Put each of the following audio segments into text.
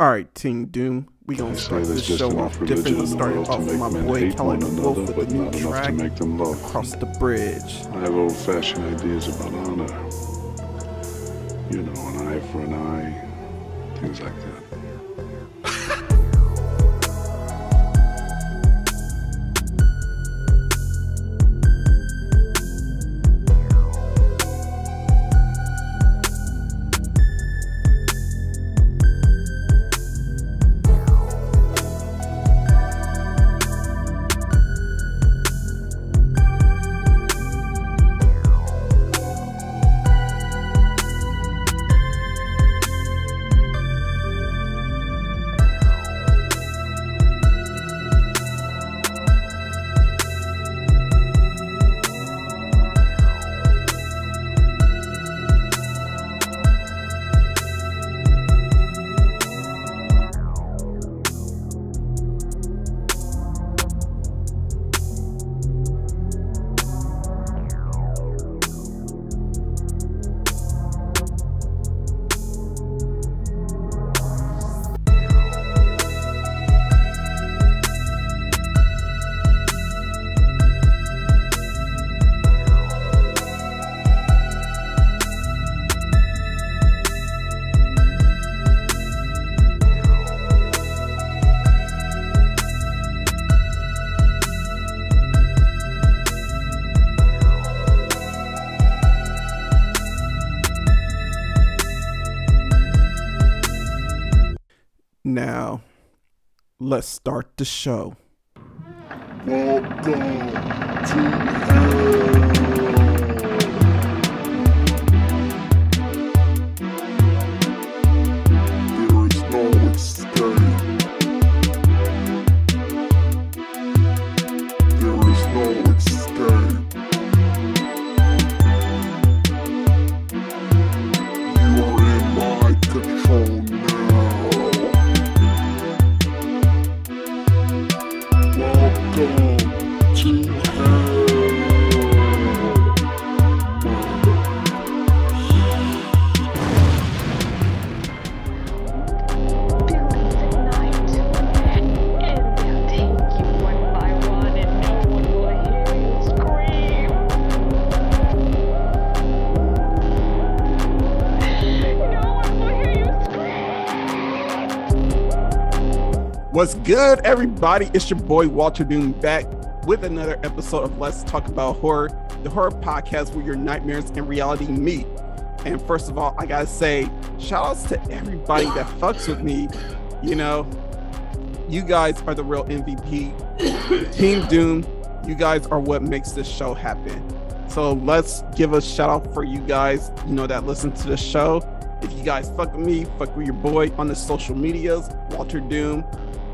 All right, Team Doom, we gonna start this show off different. Starting off with my boy Kelly Wolf with the new track, Across the Bridge. I have old-fashioned ideas about honor. You know, an eye for an eye, things like that. Now, let's start the show. Welcome to There is no escape. There is no escape. You are in my control now. Welcome to hell. What's good, everybody? It's your boy Walter Doom back with another episode of Let's Talk About Horror, the horror podcast where your nightmares and reality meet. And first of all, I gotta say, shout outs to everybody that fucks with me. You know, you guys are the real MVP. Team Doom, you guys are what makes this show happen. So let's give a shout out for you guys, you know, that listen to the show. If you guys fuck with me, fuck with your boy on the social medias, Walter Doom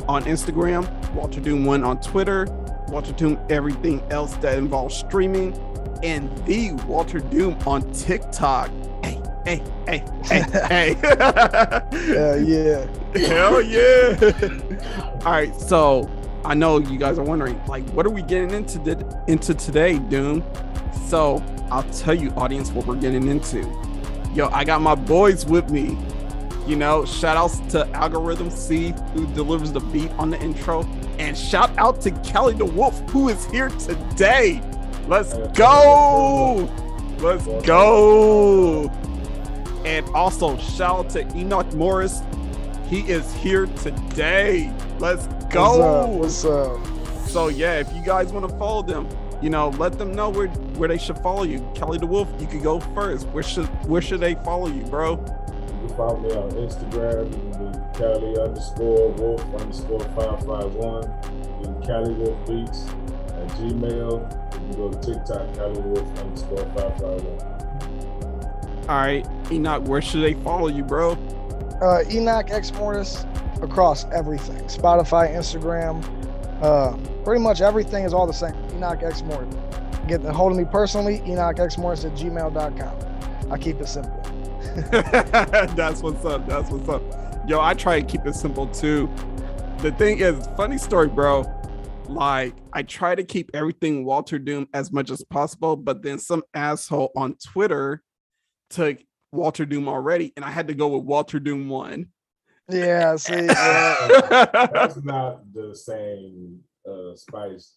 on Instagram, Walter Doom 1 on Twitter, Walter Doom everything else that involves streaming, and the Walter Doom on TikTok. Hey. Yeah. Hell yeah. All right, so I know you guys are wondering, like, what are we getting into today, Doom? So I'll tell you, audience, what we're getting into. Yo, I got my boys with me. You know, shout outs to Algorithm C, who delivers the beat on the intro. And shout out to Kelly the Wolf, who is here today. Let's go. Let's go. And also shout out to Enokh Mortiz. He is here today. Let's go. What's up? So yeah, if you guys want to follow them, you know, let them know where they should follow you. Kelly the Wolf, you could go first. Where should they follow you, bro? You can follow me on Instagram. You can be Cali_Wolf_551. You can Cali Wolf Beats at Gmail. You can go to TikTok, Cali Wolf_551. All right, Enokh, where should they follow you, bro? Enokh X Mortiz across everything. Spotify, Instagram, pretty much everything is all the same. Enokh X Mortiz. Get the hold of me personally, EnokhXMortiz at gmail.com. I keep it simple. That's what's up. That's what's up. Yo, I try to keep it simple too. The thing is, funny story, bro. Like, I try to keep everything Walter Doom as much as possible, but then some asshole on Twitter took Walter Doom already, and I had to go with Walter Doom 1. Yeah, see, yeah. That's not the same spice.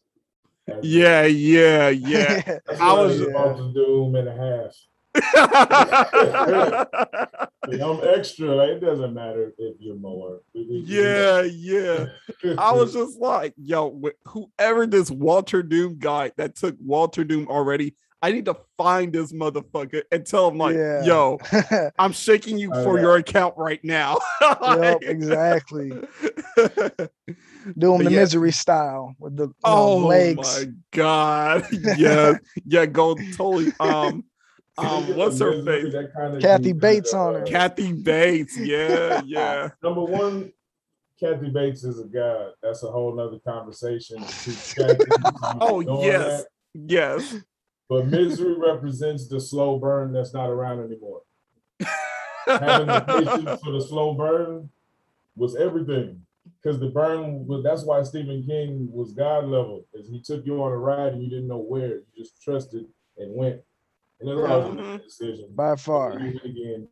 Yeah. Yeah. That's I like was. Yeah. Walter Doom and a half. Like, I'm extra. Like, it doesn't matter if you're more. Yeah. I was just like, yo, whoever this Walter Doom guy that took Walter Doom already, I need to find this motherfucker and tell him like, Yeah. yo, I'm shaking you for your account right now. Yep, exactly. Doing But the yeah, misery style with the oh legs. my god, yeah, go totally. What's her face? That kind of Kathy Bates on her. Kathy Bates. Yeah. Number one, Kathy Bates is a god. That's a whole nother conversation. Oh yes. But misery represents the slow burn that's not around anymore. Having the patience for the slow burn was everything. Because the burn was, that's why Stephen King was God level, is he took you on a ride and you didn't know where. You just trusted and went. And it was a decision. By far. Again.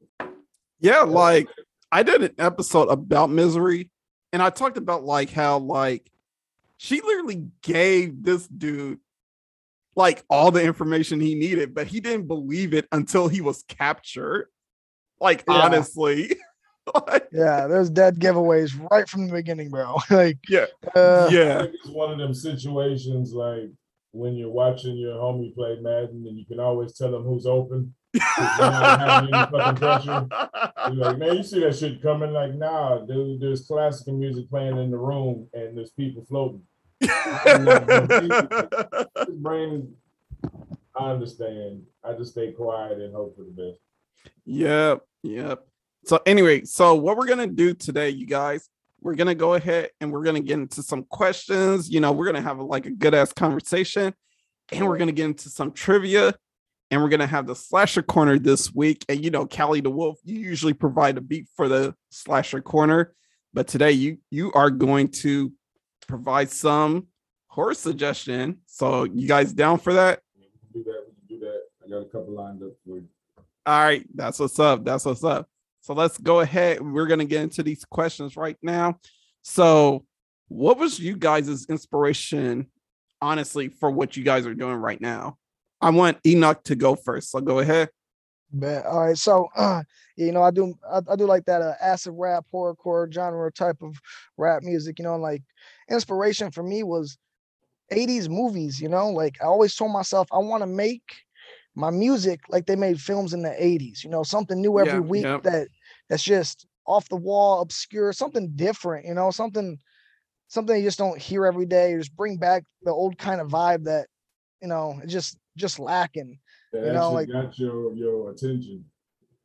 Yeah, like I did an episode about misery, and I talked about like how like she literally gave this dude like all the information he needed, but he didn't believe it until he was captured. Like, honestly. Yeah, there's dead giveaways right from the beginning, bro. Like, yeah. I think it's one of them situations like when you're watching your homie play Madden and you can always tell them who's open. You're not having any fucking pressure. You're like, man, you see that shit coming? Like, nah, dude, there's classical music playing in the room and there's people floating. His brain, I understand. I just stay quiet and hope for the best. Yep. So anyway, so what we're gonna do today, you guys, we're gonna go ahead and we're gonna get into some questions. You know, we're gonna have like a good ass conversation, and we're gonna get into some trivia, and we're gonna have the slasher corner this week. And you know, Callie the Wolf, you usually provide a beat for the slasher corner, but today you are going to provide some horror suggestion. So you guys down for that? We can do that. I got a couple lined up for you. All right, that's what's up. So let's go ahead. We're going to get into these questions right now. So what was you guys' inspiration, honestly, for what you guys are doing right now? I want Enokh to go first. So go ahead. All right. So, you know, I do like that acid rap, horrorcore genre type of rap music, you know, and like inspiration for me was 80s movies, you know, like I always told myself I want to make my music like they made films in the 80s, you know, something new every week that's just off the wall, obscure, something different, you know, something you just don't hear every day. Just bring back the old kind of vibe that, you know, it's just lacking. That you know, like got your attention.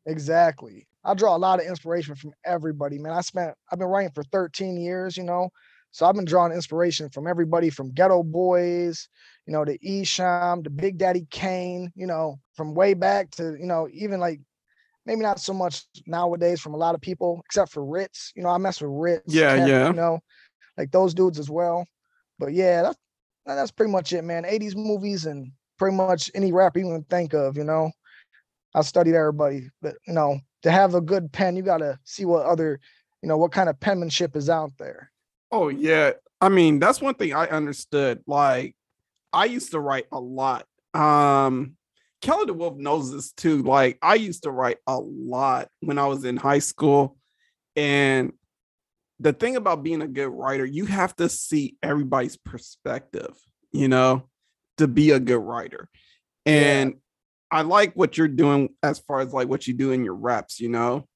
Exactly. I draw a lot of inspiration from everybody, man. I've been writing for 13 years, you know. So I've been drawing inspiration from everybody from Ghetto Boys, you know, to Esham, to Big Daddy Kane, you know, from way back to, you know, even like maybe not so much nowadays from a lot of people, except for Ritz. You know, I mess with Ritz. Yeah. You know, like those dudes as well. But yeah, that's pretty much it, man. 80s movies and pretty much any rapper you can think of, you know. I studied everybody, but you know, to have a good pen, you got to see what other, you know, what kind of penmanship is out there. Oh yeah. I mean, that's one thing I understood. Like I used to write a lot. Kelly the Wolf knows this too. Like I used to write a lot when I was in high school. And the thing about being a good writer, you have to see everybody's perspective, you know, to be a good writer. And I like what you're doing as far as like what you do in your raps, you know,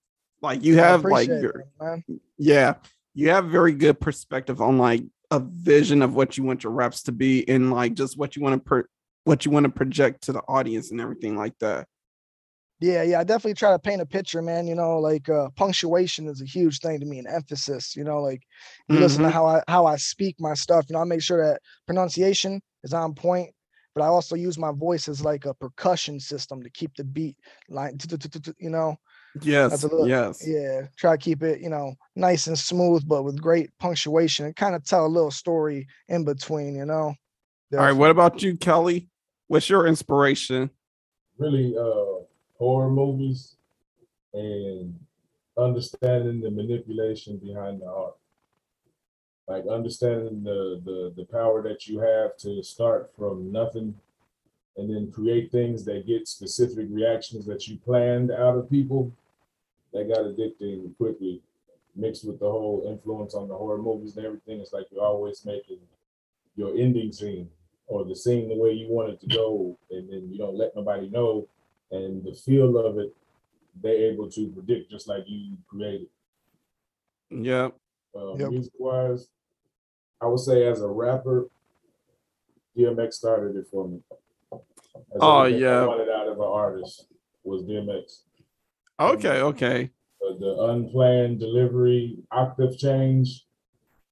like you have like you have very good perspective on like a vision of what you want your raps to be and like just what you want to project to the audience and everything like that. Yeah, I definitely try to paint a picture, man. You know, like punctuation is a huge thing to me, and emphasis. You know, like you listen to how I speak my stuff. You know, I make sure that pronunciation is on point, but I also use my voice as like a percussion system to keep the beat like, you know. Yes. Yeah. Try to keep it, you know, nice and smooth, but with great punctuation and kind of tell a little story in between, you know. Definitely. All right. What about you, Kelly? What's your inspiration? Really, horror movies and understanding the manipulation behind the art. Like understanding the power that you have to start from nothing and then create things that get specific reactions that you planned out of people. That got addicting quickly, mixed with the whole influence on the horror movies and everything. It's like you're always making your ending scene or the scene the way you want it to go, and then you don't let nobody know. And the feel of it, they're able to predict just like you created. Yeah. Music wise, I would say as a rapper, DMX started it for me. I wanted out of an artist was DMX. Okay. The unplanned delivery, octave change,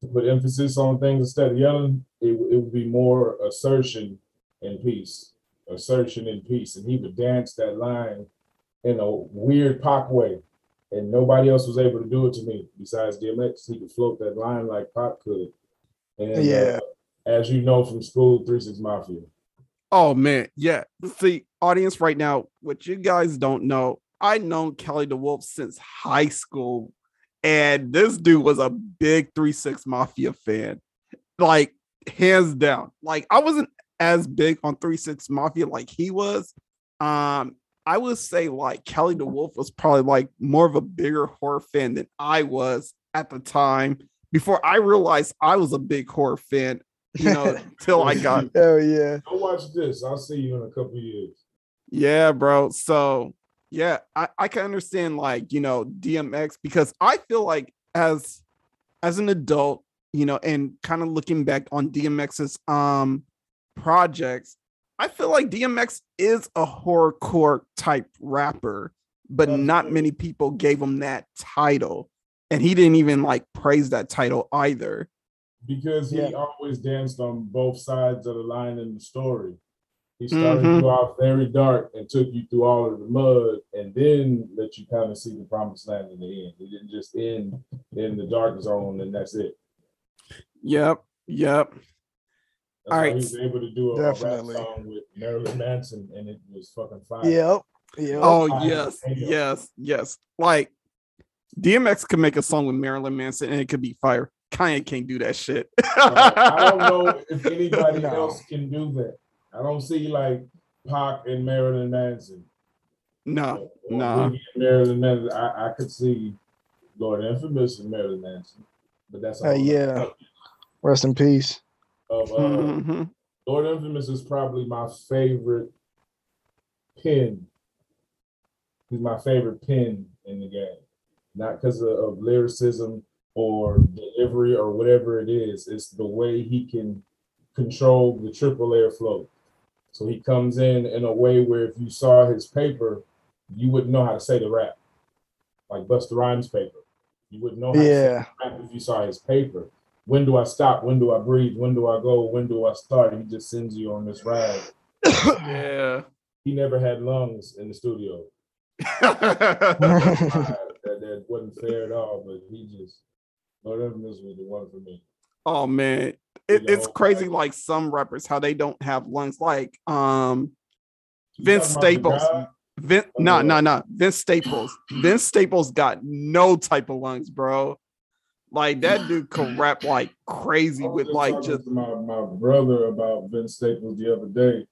to put emphasis on things instead of yelling, it would be more assertion and peace. Assertion and peace. And he would dance that line in a weird Pac way. And nobody else was able to do it to me besides DMX. He could float that line like Pac could. And as you know from school, 3 6 Mafia. Oh man, yeah. See, audience right now, what you guys don't know, I known Kelly the Wolf since high school, and this dude was a big 3 6 Mafia fan, like hands down. Like I wasn't as big on 3 6 Mafia like he was. I would say like Kelly the Wolf was probably like more of a bigger horror fan than I was at the time. Before I realized I was a big horror fan, till I got. Oh yeah. Go watch this. I'll see you in a couple of years. Yeah, bro. So yeah, I can understand like, DMX, because I feel like as an adult, and kind of looking back on DMX's projects, I feel like DMX is a horrorcore type rapper, but not many people gave him that title. And he didn't even like praise that title either. Because he always danced on both sides of the line in the story. He started you off very dark and took you through all of the mud and then let you kind of see the promised land in the end. He didn't just end in the dark zone and that's it. Yep. That's all right. He was able to do a rap song with Marilyn Manson and it was fucking fire. Yep. Oh, yes. Like DMX could make a song with Marilyn Manson and it could be fire. Kanye can't do that shit. I don't know if anybody else can do that. I don't see like Pac and Marilyn Manson. No. Marilyn Manson. I could see Lord Infamous and Marilyn Manson, but that's Rest in peace. Lord Infamous is probably my favorite pen. He's my favorite pen in the game, not because of lyricism or delivery or whatever it is. It's the way he can control the triple air flow. So he comes in a way where if you saw his paper, you wouldn't know how to say the rap. Like Busta Rhymes' paper. You wouldn't know how to say the rap if you saw his paper. When do I stop? When do I breathe? When do I go? When do I start? He just sends you on this ride. Yeah. He never had lungs in the studio. that wasn't fair at all, but he just, Lord Infamous was the one for me. Oh man. It's crazy, like some rappers, how they don't have lungs, like Vince Staples. Vince Staples. Vince Staples got no type of lungs, bro. Like that dude could rap like crazy with like just. My brother about Vince Staples the other day,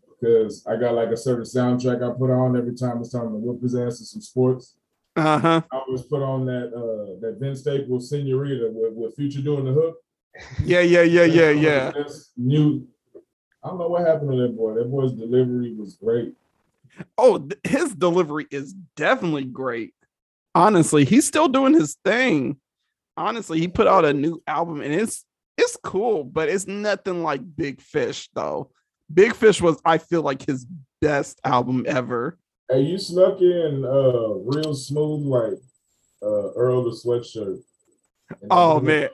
because I got like a certain soundtrack I put on every time it's time to whip his ass in some sports. I always put on that Vince Staples Senorita with Future doing the hook. Yeah. That's new. I don't know what happened to that boy. That boy's delivery was great. Oh, his delivery is definitely great. Honestly, he's still doing his thing. Honestly, he put out a new album and it's cool, but it's nothing like Big Fish though. Big Fish was, I feel like, his best album ever. Hey, you snuck in real smooth like Earl the Sweatshirt. Oh man.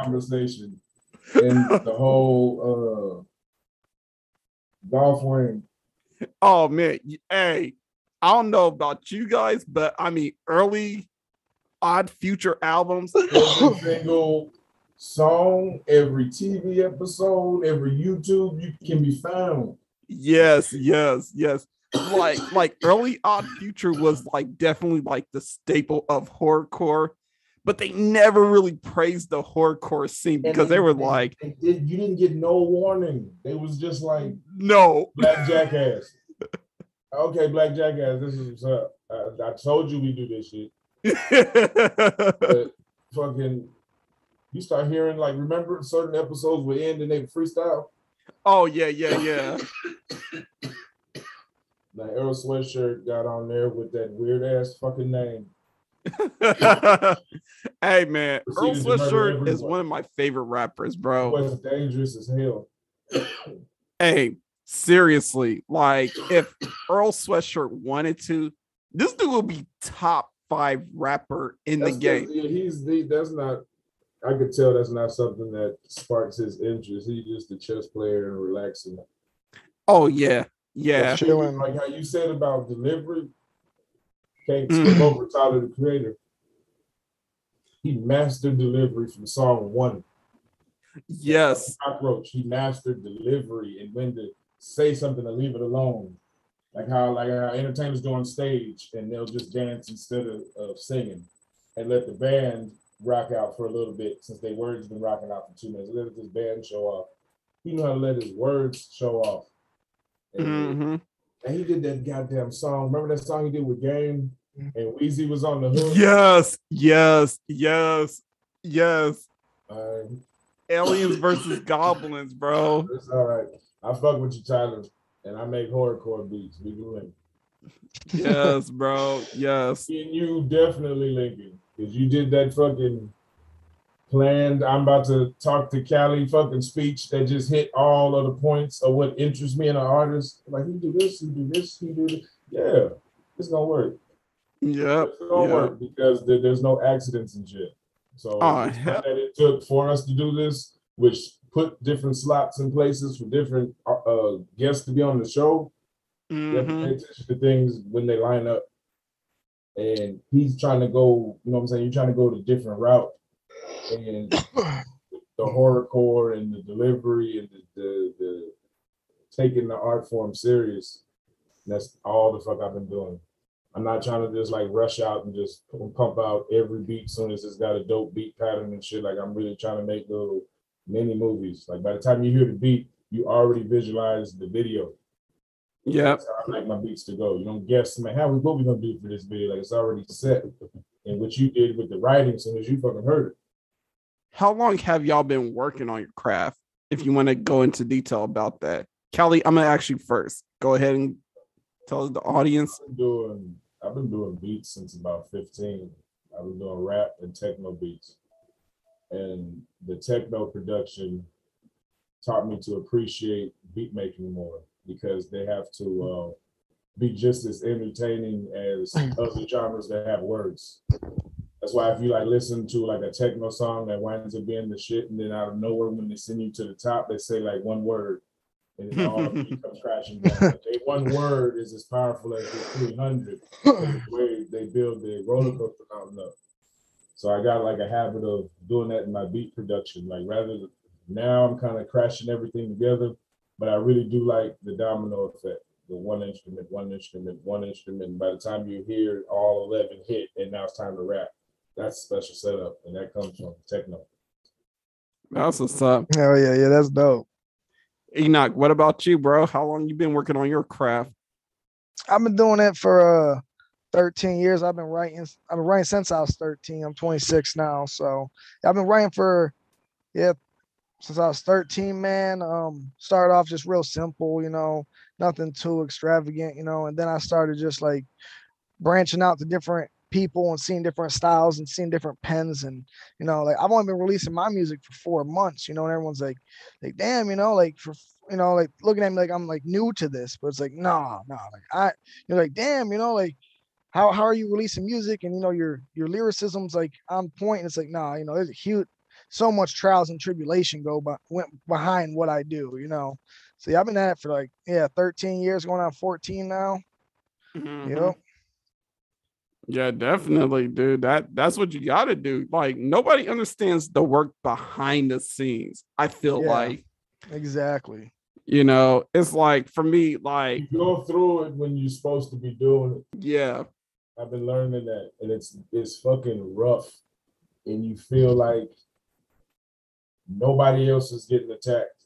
Conversation and the whole golf ring. Oh man, hey, I don't know about you guys, but I mean, early Odd Future albums, every single song, every TV episode, every YouTube, you can be found. Yes. like early Odd Future was like definitely like the staple of horrorcore, but they never really praised the horrorcore scene because they were like, you didn't get no warning. They was just like, no, Black Jackass. Okay, Black Jackass, this is what's up. I told you we do this shit. But fucking, you start hearing like, remember certain episodes would end and they would freestyle? Oh yeah. Now Earl Sweatshirt got on there with that weird ass fucking name. Hey man, Earl Proceeded to murder Sweatshirt is everyone. one of my favorite rappers, bro. Was dangerous as hell. Hey, seriously, like if Earl Sweatshirt wanted to, this dude will be top 5 rapper in the game. That's not. I could tell that's not something that sparks his interest. He's just a chess player and relaxing. Oh yeah. Chilling. Like how you said about delivery, can't skip over Tyler the Creator. He mastered delivery from song 1. Yes. Cockroach, he mastered delivery and when to say something to leave it alone. Like how entertainers go on stage and they'll just dance instead of singing and let the band rock out for a little bit since their words been rocking out for 2 minutes. Let this band show off. He knew how to let his words show off. And he did that goddamn song. Remember that song he did with Game? And Weezy was on the hook? Yes. Aliens versus goblins, bro. It's all right. I fuck with you, Tyler. And I make horrorcore beats. We can link. Yes, bro. Yes. And you definitely linking. Because you did that fucking planned, I'm about to talk to Cali fucking speech that just hit all of the points of what interests me in an artist. Like, he do this, he do this, he do this. Yeah, it's gonna work. Yep. It's gonna work because there's no accidents and shit. So that it took for us to do this, which put different slots in places for different guests to be on the show. You have to pay attention to things when they line up. And he's trying to go, you know what I'm saying? You're trying to go a different route. And the horrorcore and the delivery and the taking the art form serious. That's all the fuck I've been doing. I'm not trying to just like rush out and just pump out every beat as soon as it's got a dope beat pattern and shit. Like I'm really trying to make little mini movies. Like by the time you hear the beat, you already visualize the video. Yeah. That's how I like my beats to go. You don't guess, man, what we gonna do for this video? Like it's already set. And what you did with the writing, as soon as you fucking heard it. How long have y'all been working on your craft? If you want to go into detail about that. Callie, I'm gonna ask you first. Go ahead and tell the audience. I've been doing beats since about 15. I've been doing rap and techno beats. And the techno production taught me to appreciate beat making more because they have to be just as entertaining as other genres that have words. That's why if you like listen to like a techno song that winds up being the shit, and then out of nowhere when they send you to the top, they say like one word, and it all comes crashing down. One word is as powerful as the 300. The way they build the roller coaster mountain up. So I got like a habit of doing that in my beat production. Like now I'm kind of crashing everything together, but I really do like the domino effect. The one instrument. By the time you hear all 11 hit, and now it's time to rap. That's a special setup, and that comes from techno. That's what's up. Oh yeah, that's dope. Enokh, what about you, bro? How long you been working on your craft? I've been doing it for 13 years. I've been writing since I was 13. I'm 26 now, so I've been writing since I was 13, man. Started off just real simple, nothing too extravagant, and then I started just like branching out to different people and seeing different styles and seeing different pens. And like I've only been releasing my music for 4 months, and everyone's like damn, like looking at me like I'm like new to this, but it's like no, like you're like damn, like how are you releasing music and your lyricism's like on point. And it's like there's a huge so much trials and tribulation went behind what I do, So yeah, I've been at it for 13 years, going on 14 now. Yeah, definitely, dude. That's what you gotta do. Like nobody understands the work behind the scenes. I feel like exactly. You know, it's like for me, like you go through it when you're supposed to be doing it. Yeah. I've been learning that, and it's fucking rough, and you feel like nobody else is getting attacked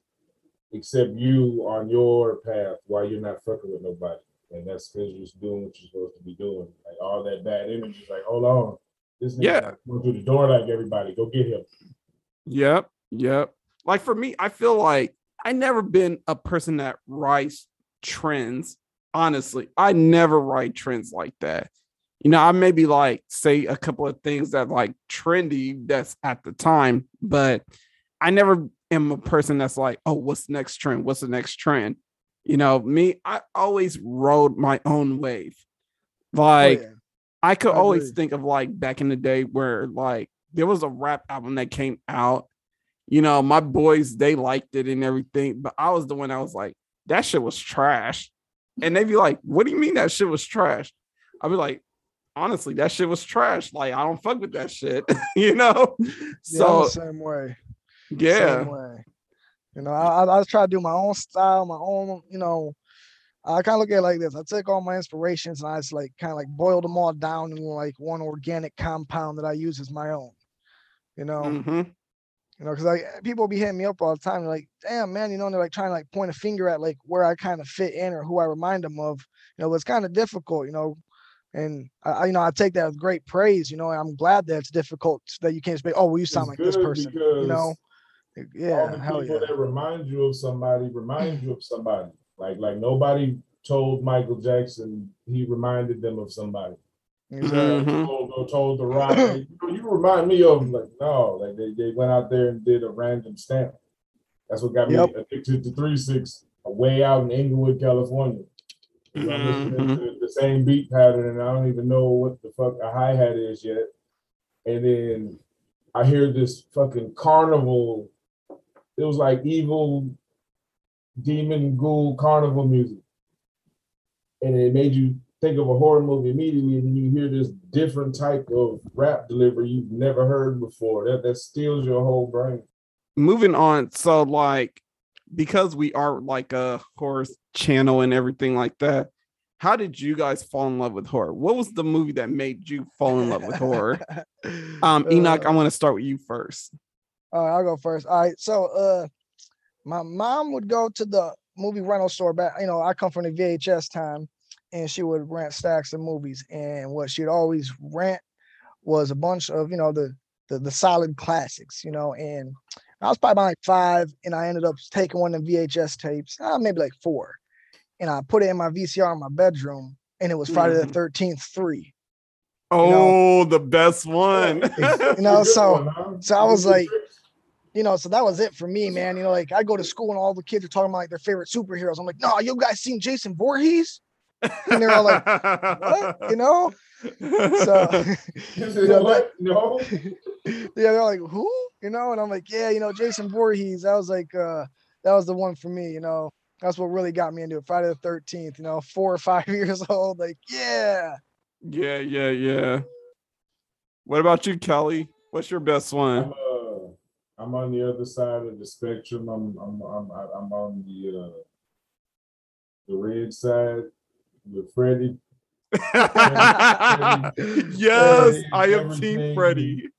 except you on your path while you're not fucking with nobody. And that's because you're just doing what you're supposed to be doing. Like all that bad energy is like, hold on. This nigga going through the door like everybody. Go get him. Yep. Like for me, I feel like I never been a person that writes trends. Honestly, I never write trends like that. You know, I maybe like say a couple of things that like trendy that's at the time, but I never am a person that's like, oh, what's the next trend? What's the next trend? You know, me, I always rode my own wave. Like, I could always think of like back in the day where like there was a rap album that came out. You know, my boys, they liked it and everything, but I was the one that was like, that shit was trash. And they'd be like, what do you mean that shit was trash? I'd be like, honestly, that shit was trash. Like, I don't fuck with that shit, you know? So, I'm the same way. Yeah. Same way. You know, I try to do my own style, my own, you know, I kind of look at it like this. I take all my inspirations and I just like kind of like boil them all down into like one organic compound that I use as my own, you know? Mm-hmm. You know, because like people be hitting me up all the time. They're like, damn, man, you know, and they're like trying to like point a finger at like where I kind of fit in or who I remind them of. You know, it's kind of difficult, you know. And I, you know, I take that as great praise, you know, and I'm glad that it's difficult that you can't just be, oh, well, you sound like this person, you know? Yeah, all the people that remind you of somebody remind you of somebody. Like nobody told Michael Jackson he reminded them of somebody. Mm-hmm. Told The Rock, hey, you remind me of, like, no, like they went out there and did a random stamp. That's what got me addicted to 3-6 way out in Inglewood, California. I'm listening to the same beat pattern and I don't even know what the fuck a hi-hat is yet. And then I hear this fucking carnival. It was like evil demon ghoul carnival music. And it made you think of a horror movie immediately, and you hear this different type of rap delivery you've never heard before. That steals your whole brain. Moving on. So like, because we are like a horror channel and everything like that, how did you guys fall in love with horror? What was the movie that made you fall in love with horror? Enokh, I want to start with you first. All right, I'll go first. All right, so my mom would go to the movie rental store back. You know, I come from the VHS time, and she would rent stacks of movies. And what she'd always rent was a bunch of, you know, the solid classics. You know, and I was probably about like 5, and I ended up taking one of the VHS tapes, maybe like 4, and I put it in my VCR in my bedroom, and it was Friday the 13th 3. Oh, you know? The best one. You know, so I was like, you know, so that was it for me, man. You know, like I go to school and all the kids are talking about like their favorite superheroes. I'm like, no, you guys seen Jason Voorhees? And they're all like, what? You know? So, you know, that, no. Yeah, they're like, who? You know, and I'm like, yeah, you know, Jason Voorhees. That was like, that was the one for me, you know. That's what really got me into it. Friday the 13th, you know, 4 or 5 years old. Like, yeah. Yeah. What about you, Kelly? What's your best one? I'm on the other side of the spectrum. I'm on the red side with Freddie. Yes, I am Team Freddie.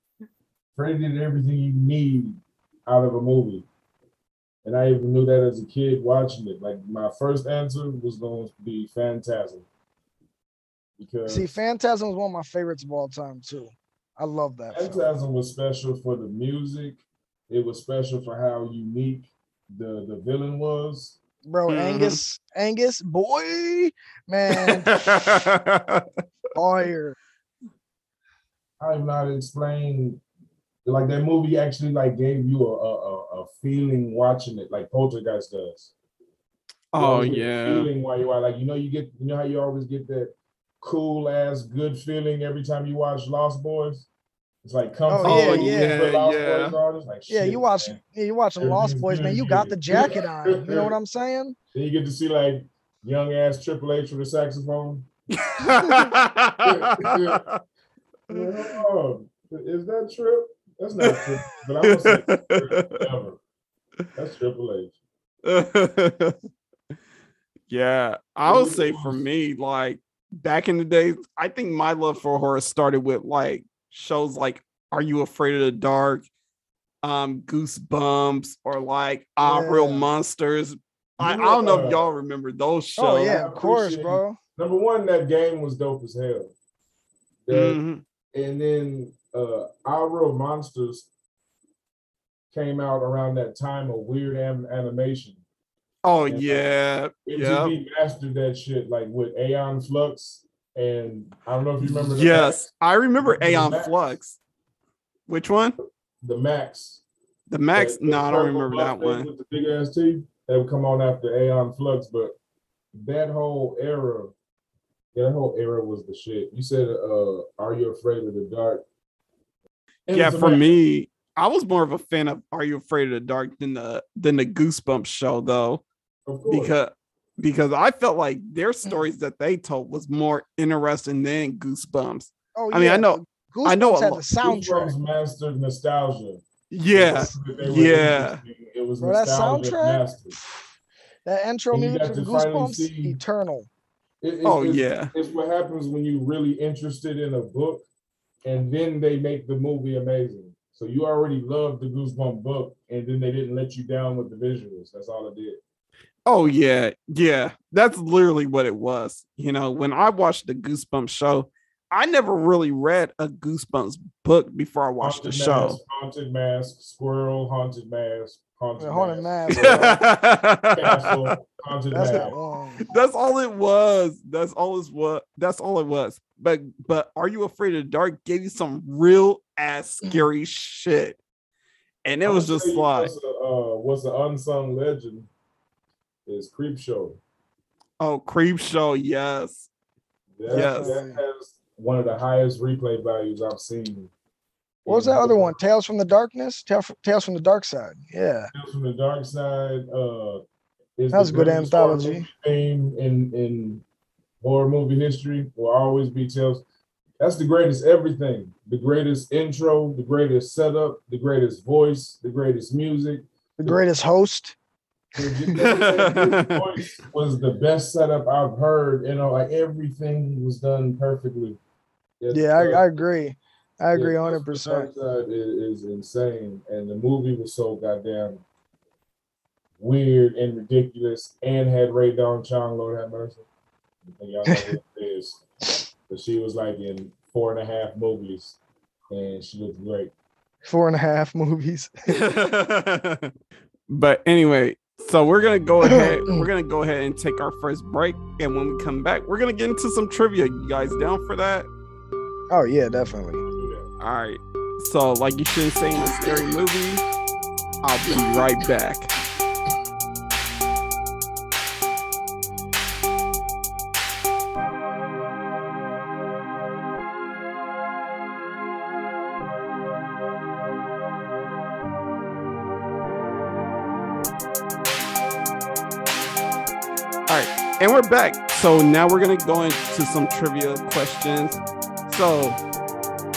Freddie did everything you need out of a movie. And I even knew that as a kid watching it. Like my first answer was going to be Phantasm. Because see, Phantasm was one of my favorites of all time too. I love that. Phantasm was special for the music. It was special for how unique the villain was. Bro, Angus, boy, man. Fire. I'm not explaining. Like that movie actually like gave you a feeling watching it, like Poltergeist does. Oh yeah. Feeling while you are like, you know how you always get that cool ass good feeling every time you watch Lost Boys. It's like comfort. Yeah. Like, shit, you watching Lost Boys, man. You got the jacket on. You know what I'm saying? Then you get to see like young ass Triple H with a saxophone. Oh, is that Trip? That's not Trip, but I'm gonna say Trip ever. That's Triple H. Yeah, I would say for me, like back in the days, I think my love for horror started with like shows like Are You Afraid of the Dark, Goosebumps, or like Real Monsters. I don't know if y'all remember those shows. Oh yeah, of course, bro. Number one, that game was dope as hell. And then Our Real Monsters came out around that time of weird animation. Oh and, yeah, MTV mastered that shit like with Aeon Flux, and I don't know if you remember. Yes, I remember Aeon Flux. Which one? The Max. The Max? No, I don't remember that one. With the big ass teeth that would come on after Aeon Flux, but that whole era was the shit. You said, "Are You Afraid of the Dark?" Yeah, for me, I was more of a fan of Are You Afraid of the Dark than the Goosebumps show, though, because I felt like their stories that they told was more interesting than Goosebumps. Oh, I mean, I know Goosebumps had the soundtrack. Goosebumps mastered nostalgia. Yeah, it was that soundtrack. Mastered. That intro music to Goosebumps, eternal. It's what happens when you're really interested in a book, and then they make the movie amazing. So you already loved the Goosebump book, and then they didn't let you down with the visuals. That's all it did. Oh yeah. That's literally what it was. You know, when I watched the Goosebumps show, I never really read a Goosebumps book before I watched the show. Haunted Mask, Squirrel, Haunted Mask, Haunted Mask. Castle, Haunted Mask. That's all it was. That's all it was. But Are You Afraid of the Dark gave you some real ass scary shit. And it was just like what's the unsung legend is Creepshow. Oh, Creepshow, yes. That has one of the highest replay values I've seen. What was that other one? Tales from the Darkness? Tales from the Dark Side. Yeah. Tales from the Dark Side is that was a good anthology. Theme in horror movie history will always be Tales. That's the greatest everything. The greatest intro, the greatest setup, the greatest voice, the greatest music. The greatest host. His voice was the best setup I've heard. You know, like everything was done perfectly. I agree. I agree 100%. It is insane, and the movie was so goddamn weird and ridiculous, and had Ray Dawn Chong, Lord have mercy. Y'all know who it is, but she was like in 4.5 movies, and she looked great. 4.5 movies. But anyway, so we're gonna go ahead. We're gonna go ahead and take our first break, and when we come back, we're gonna get into some trivia. You guys down for that? Oh yeah, definitely. All right. So, like you shouldn't say in a scary movie, I'll be right back. All right, and we're back. So now we're gonna go into some trivia questions. So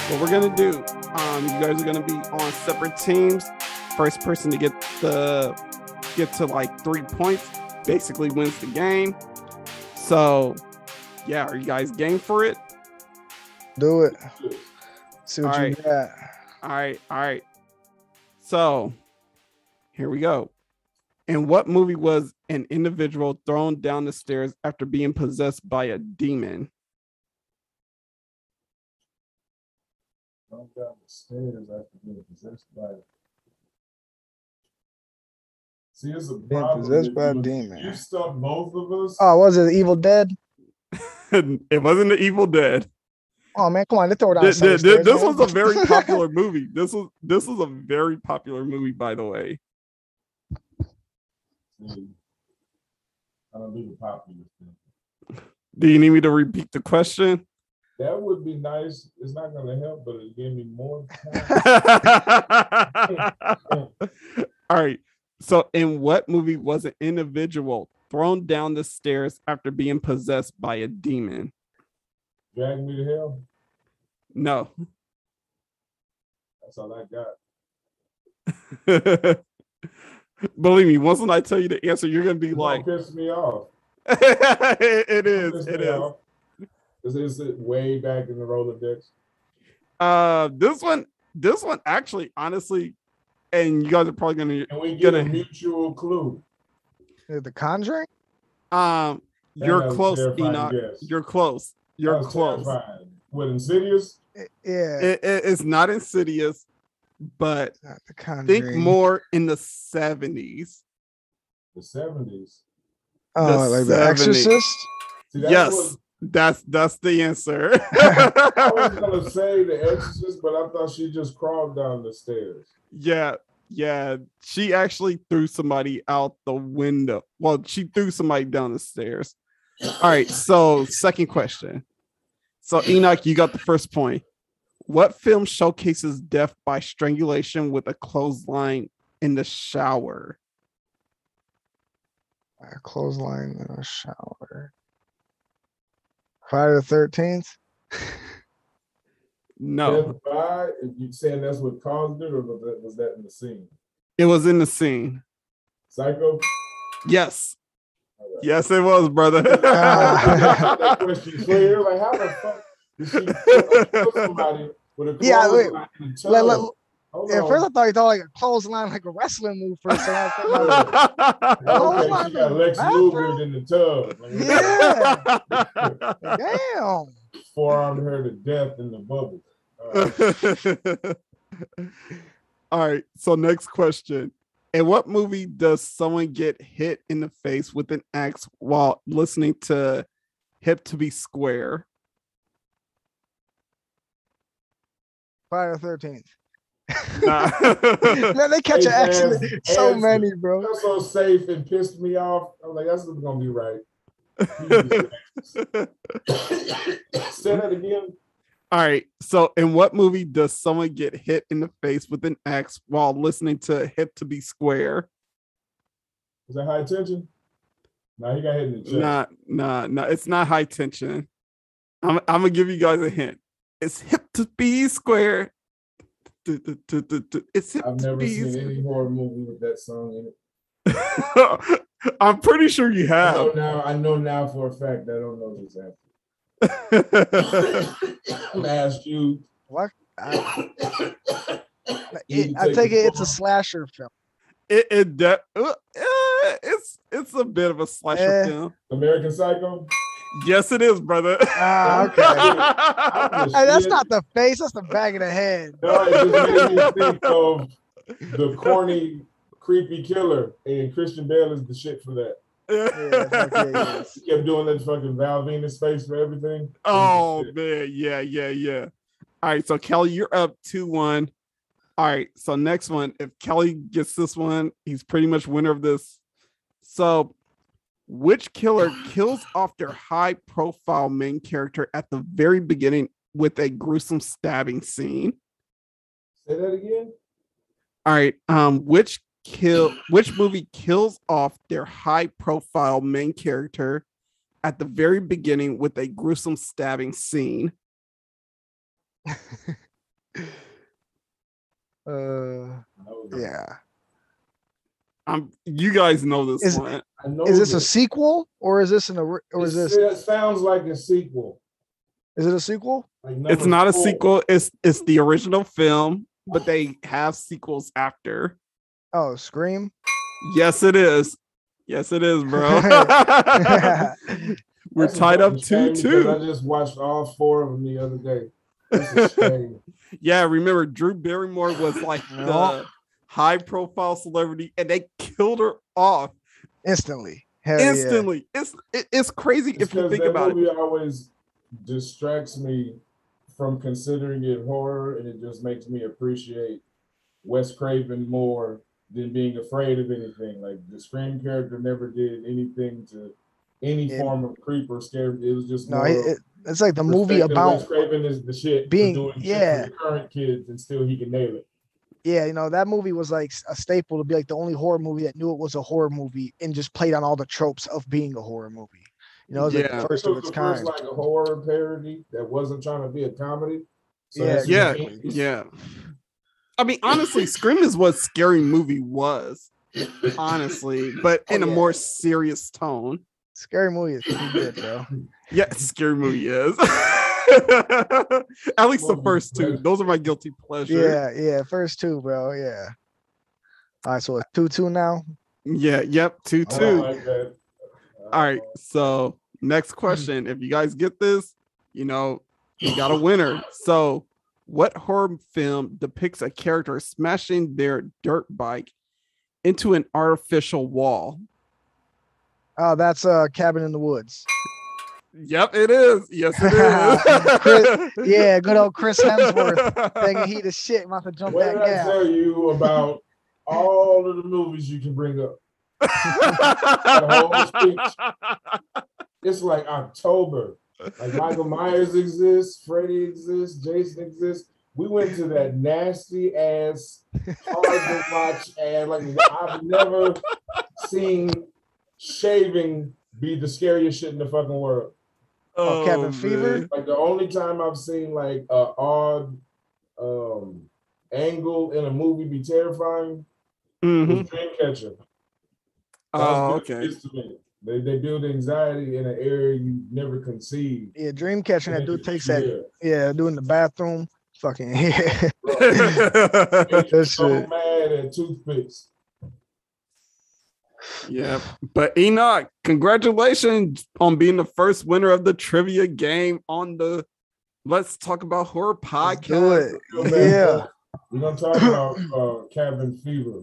what we're gonna do, you guys are gonna be on separate teams. First person to get to like 3 points basically wins the game. So yeah, are you guys game for it? Do it. See what you got. All right. So here we go. In what movie was an individual thrown down the stairs after being possessed by a demon? Thrown down the stairs after being possessed by it. See, it's a problem. Possessed by a demon. You stumped both of us. Oh, was it Evil Dead? It wasn't the Evil Dead. Oh man, come on, let's throw it down. This was a very popular movie. This was a very popular movie, by the way. I don't do the popular thing. Do you need me to repeat the question? That would be nice. It's not going to help, but it gave me more time. All right. So, in what movie was an individual thrown down the stairs after being possessed by a demon? Drag Me to Hell? No. That's all I got. Believe me, once when I tell you the answer, you're gonna be Don't like, piss me off. it is. Piss It me is. off. Is it way back in the Rolodex? This one actually, honestly, and you guys are probably gonna Can we get a mutual clue? The Conjuring? You're That was close, terrifying Enoch. guess. You're close. You're That was close. terrifying. What, Insidious? Yeah. It's not Insidious, but Not the Conjuring. think more in the 70s. The 70s. Oh, like The Exorcist? See, Yes, that's the answer. I was gonna say The Exorcist, but I thought she just crawled down the stairs. Yeah. She actually threw somebody out the window. Well, she threw somebody down the stairs. All right, so second question. So Enoch, you got the first point. What film showcases death by strangulation with a clothesline in the shower? A clothesline in a shower. Friday the 13th? No. Death by, you saying that's what caused it, or was that in the scene? It was in the scene. Psycho? Yes. Right. Yes, it was, brother. That question clear. Like, how the fuck did she kill somebody with a clothesline in the tub? At first, I thought you thought like a clothesline, like a wrestling move for a second. Okay, she got Lex Luger in the tub. Like, yeah. Damn. Forearmed her to death in the bubble. All right. So next question. In what movie does someone get hit in the face with an axe while listening to Hip to Be Square? Friday the 13th. Nah. Man, they catch an accident. So many, bro. That's so safe and pissed me off. I'm like, that's what's gonna be right. Say that again. All right. So in what movie does someone get hit in the face with an axe while listening to Hip to Be Square? Is that High Tension? No, he got hit in the chest. Nah. It's not High Tension. I'm gonna give you guys a hint. It's Hip to Be Square. It's Hip I've to never Be seen Square. any horror movie with that song in it. I'm pretty sure you have. I know now for a fact. I don't know this answer. I'm gonna ask you. What? I take it it's a slasher film. It's a bit of a slasher film. American Psycho. Yes, it is, brother. Okay. Hey, that's not the face. That's the back of the head. No, it just made me think of the corny, creepy killer, and Christian Bale is the shit for that. Yeah. He kept doing that fucking Val Venus face for everything. Oh man, yeah. All right, so Kelly, you're up 2-1. All right, so next one. If Kelly gets this one, he's pretty much winner of this. So, which killer kills off their high-profile main character at the very beginning with a gruesome stabbing scene? Say that again. All right, which movie kills off their high-profile main character at the very beginning with a gruesome stabbing scene? Yeah. You guys know this one. Is this a sequel or is this It sounds like a sequel. Is it a sequel? Like it's not a sequel. It's the original film, but they have sequels after. Oh, Scream? Yes, it is. Yes, it is, bro. We're tied up 2-2. I just watched all 4 of them the other day. It's a shame. Yeah, remember Drew Barrymore was like the high-profile celebrity, and they killed her off instantly. Instantly. Yeah. It's crazy if you think about it. Movie always distracts me from considering it horror, and it just makes me appreciate Wes Craven more than being afraid of anything. Like the Scream character never did anything to any form of creep or scare. It was just it's like the movie about Wes Craven is the shit being doing shit for the current kids, and still he can nail it. Yeah, you know, that movie was like a staple to be like the only horror movie that knew it was a horror movie and just played on all the tropes of being a horror movie. You know, it was like the first of its kind. First, like a horror parody that wasn't trying to be a comedy. So yeah. I mean, honestly, Scream is what Scary Movie was. honestly, but in a more serious tone. Scary Movie is pretty good, bro. Yeah, Scary Movie is. At least the first two. Those are my guilty pleasure. Yeah, first two, bro. Yeah. All right, so it's 2-2 now. Yeah, yep, 2-2. Like that. All right, so next question. If you guys get this, you got a winner. So, what horror film depicts a character smashing their dirt bike into an artificial wall? Oh, that's Cabin in the Woods. Yep, it is. Yes, it is. Yeah, good old Chris Hemsworth thinking he the shit. I'm about to jump that gap. I tell you about all of the movies you can bring up. The whole speech. It's like October. Like Michael Myers exists, Freddy exists, Jason exists. We went to that nasty ass, hard to watch, and like I've never seen shaving be the scariest shit in the fucking world. Oh, Cabin Fever. Like the only time I've seen like a odd angle in a movie be terrifying was Dreamcatcher. Oh, okay. They build anxiety in an area you never conceived. Yeah, Dreamcatcher. That dude takes that. Yeah, doing the bathroom. Fucking yeah. That's so mad at toothpicks. Yeah, but Enokh, congratulations on being the first winner of the trivia game on the Let's Talk About Horror podcast. Yeah, we're gonna talk about Cabin Fever.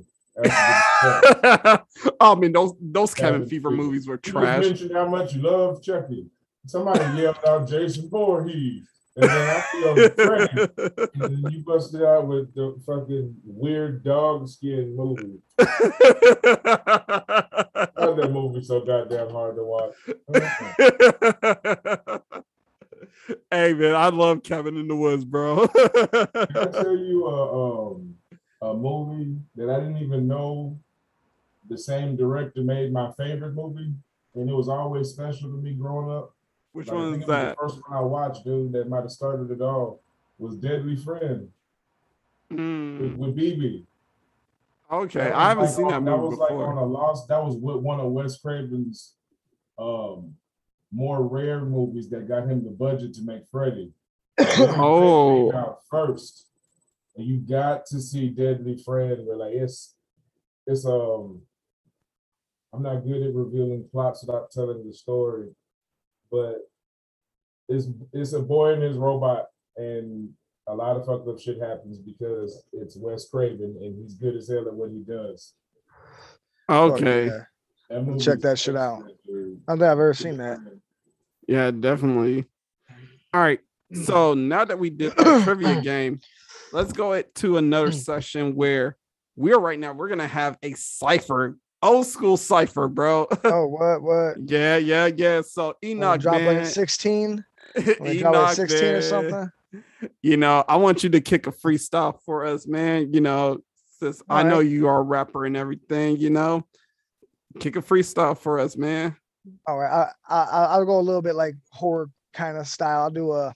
I mean, those Cabin Fever movies were trash. You mentioned how much you love Chucky. Somebody yelled out Jason Voorhees. And then I feel Freddy. And then you busted out with the fucking weird dog skin movie. That movie so goddamn hard to watch. Hey man, I love Cabin in the Woods, bro. Can I tell you a movie that I didn't even know the same director made my favorite movie, and it was always special to me growing up. Which one is that? The first one I watched, dude, that might have started it all was Deadly Friend with BB. Okay, I haven't seen that movie That was before. like on a lost. That was one of Wes Craven's more rare movies that got him the budget to make Freddy. Oh, out first, and you got to see Deadly Friend. Where like it's I'm not good at revealing plots without telling the story. But it's a boy and his robot, and a lot of fucked up shit happens because it's Wes Craven, and he's good as hell at what he does. Okay. Check that shit out. I don't think I've ever seen that. Yeah, definitely. All right. So now that we did the trivia game, let's go to another session where we're going to have a cipher. Old school cipher, bro. Oh, what? Yeah. So Enokh, drop man. like 16. Enokh, drop like 16 man. or something. I want you to kick a freestyle for us, man. Since I know you are a rapper and everything, kick a freestyle for us, man. All right, I'll go a little bit like horror kind of style. I'll do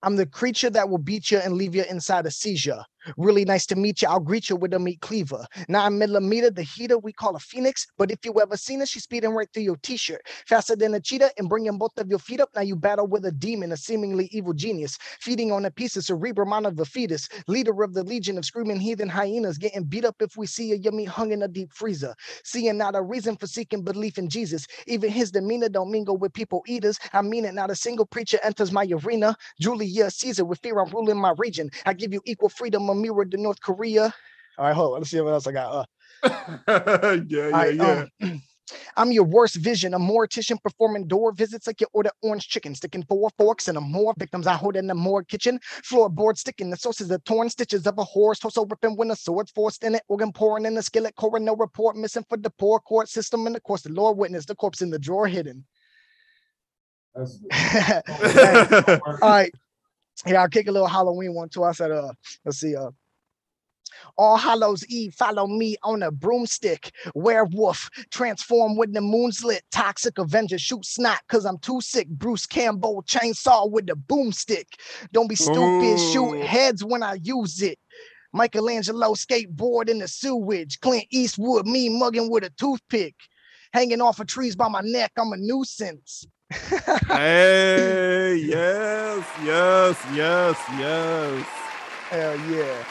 I'm the creature that will beat you and leave you inside a seizure. Really nice to meet you. I'll greet you with a meat cleaver. 9mm, the heater we call a phoenix. But if you ever seen her, she's speeding right through your t-shirt. Faster than a cheetah and bringing both of your feet up. Now you battle with a demon, a seemingly evil genius. Feeding on a piece of cerebrum of the fetus. Leader of the legion of screaming heathen hyenas. Getting beat up if we see you, your meat hung in a deep freezer. Seeing not a reason for seeking belief in Jesus. Even his demeanor don't mingle with people eaters. I mean it, not a single preacher enters my arena. Julius Caesar, with fear I'm ruling my region. I give you equal freedom, a mirror to North Korea. All right, hold on. Let's see what else I got. Yeah. I'm your worst vision, a mortician performing door visits like you order orange chicken, sticking 4 forks and more victims I hold in the morgue kitchen. Floorboard sticking the sauces of torn stitches of a horse, torso ripping when a sword's forced in it, organ pouring in the skillet, coroner report missing for the poor court system, and of course the Lord witness, the corpse in the drawer hidden. That's good. All right. Yeah, I'll kick a little Halloween one too. I said, let's see, All Hallows Eve, follow me on a broomstick. Werewolf, transform when the moon's lit. Toxic Avenger, shoot snot, cause I'm too sick. Bruce Campbell, chainsaw with the boomstick. Don't be stupid, shoot heads when I use it. Michelangelo skateboard in the sewage. Clint Eastwood, me mugging with a toothpick. Hanging off of trees by my neck, I'm a nuisance. Hey, yes. Hell yeah.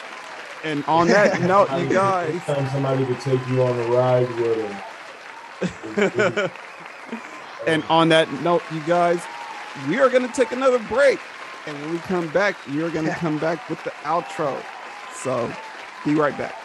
And on that note, you guys. Anytime somebody to take you on a ride with them. And on that note, you guys, we are going to take another break. And when we come back, you're going to come back with the outro. So be right back.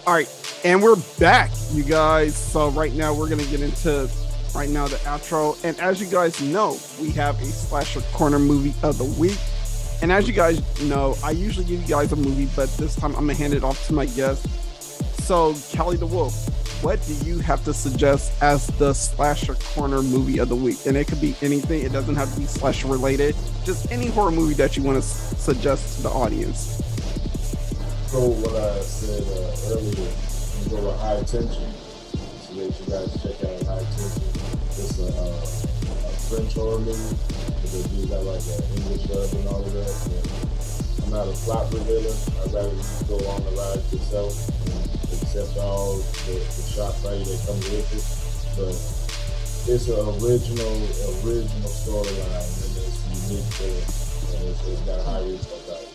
All right, and we're back, you guys. So right now we're gonna get into the outro. And as you guys know, we have a slasher corner movie of the week. And as you guys know, I usually give you guys a movie, but this time I'm gonna hand it off to my guest. So Callie the Wolf, what do you have to suggest as the slasher corner movie of the week? And it could be anything. It doesn't have to be slasher related. Just any horror movie that you want to suggest to the audience. So what I said earlier, we go with High Tension. So that you guys check out High Tension. It's a French horror movie, but they do got like an English dub and all of that. And I'm not a plot revealer. I'd rather you go on the ride yourself and accept all the shock value that comes with it. But it's an original storyline, and it's unique to it. And it's got high risk about it.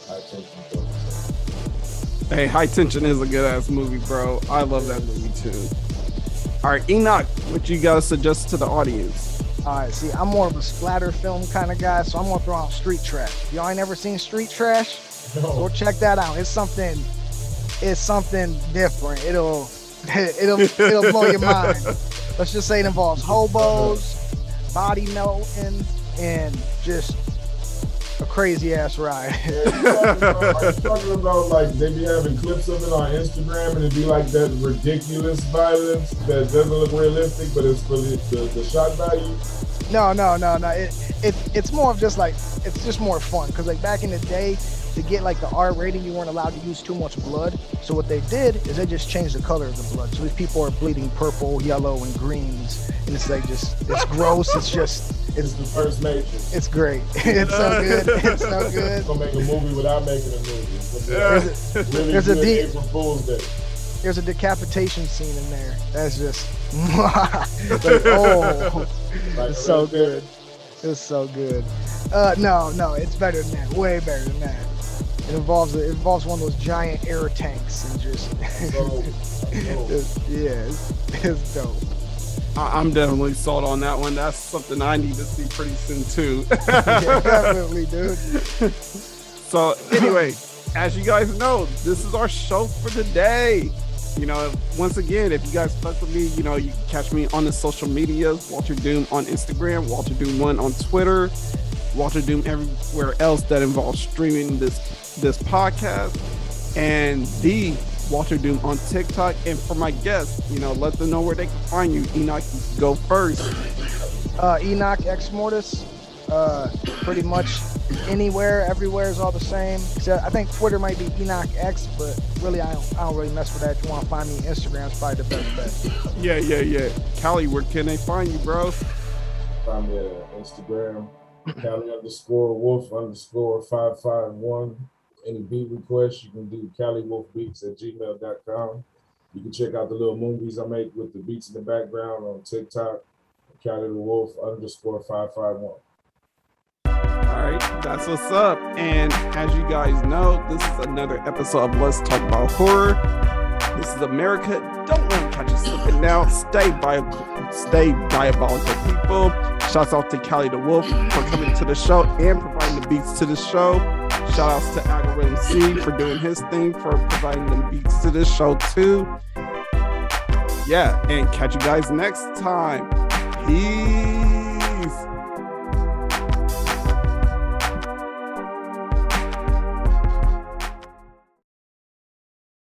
High Tension. Hey, High Tension is a good ass movie, bro. I love that movie too. All right, Enokh, what you gotta suggest to the audience? All right, see, I'm more of a splatter film kind of guy, so I'm gonna throw out Street Trash. Y'all ain't never seen Street Trash? No. Go check that out. It's something different. It'll blow your mind. Let's just say it involves hobos, body melting, and just a crazy ass ride. Are you talking about like they be having clips of it on Instagram and it'd be like that ridiculous violence that doesn't look realistic, but it's for the shock value? No. It's more of just like, it's just more fun. Because like back in the day, to get like the R rating, you weren't allowed to use too much blood. So what they did is they just changed the color of the blood. So these people are bleeding purple, yellow, and greens. And it's like it's gross. It's the first Matrix. It's great. It's so good. It's so good. It's gonna make a movie without making a movie. April Fool's Day. There's a decapitation scene in there. That's just like, oh, it's so good. It's so good. No, it's better than that. Way better than that. It involves one of those giant air tanks and just it's dope. I'm definitely sold on that one. That's something I need to see pretty soon too. Yeah, definitely, dude. So anyway, as you guys know, this is our show for today. You know, once again, if you guys fuck with me, you know, you can catch me on the social medias, Walter Doom on Instagram, Walter Doom 1 on Twitter, Walter Doom everywhere else that involves streaming this podcast, and the Walter Doom on TikTok. And for my guests, you know, let them know where they can find you. Enokh, go first. Enokh X Mortiz. Pretty much anywhere, everywhere is all the same. Except I think Twitter might be Enokh X, but really I don't really mess with that. If you want to find me, Instagram's probably the best bet. Yeah. Callie, where can they find you, bro? Find me at Instagram, Callie_Wolf_551. Any beat requests, you can do CallieWolfBeats@gmail.com. You can check out the little movies I make with the beats in the background on TikTok, CallieWolf_551. All right, that's what's up. And as you guys know, this is another episode of Let's Talk About Horror. This is America. Don't let them catch you slipping now. Stay diabolical, people. Shouts out to Callie the Wolf for coming to the show and providing the beats to the show. Shout outs to Algorithm C for doing his thing, for providing them beats to this show too. Yeah, and catch you guys next time. Peace.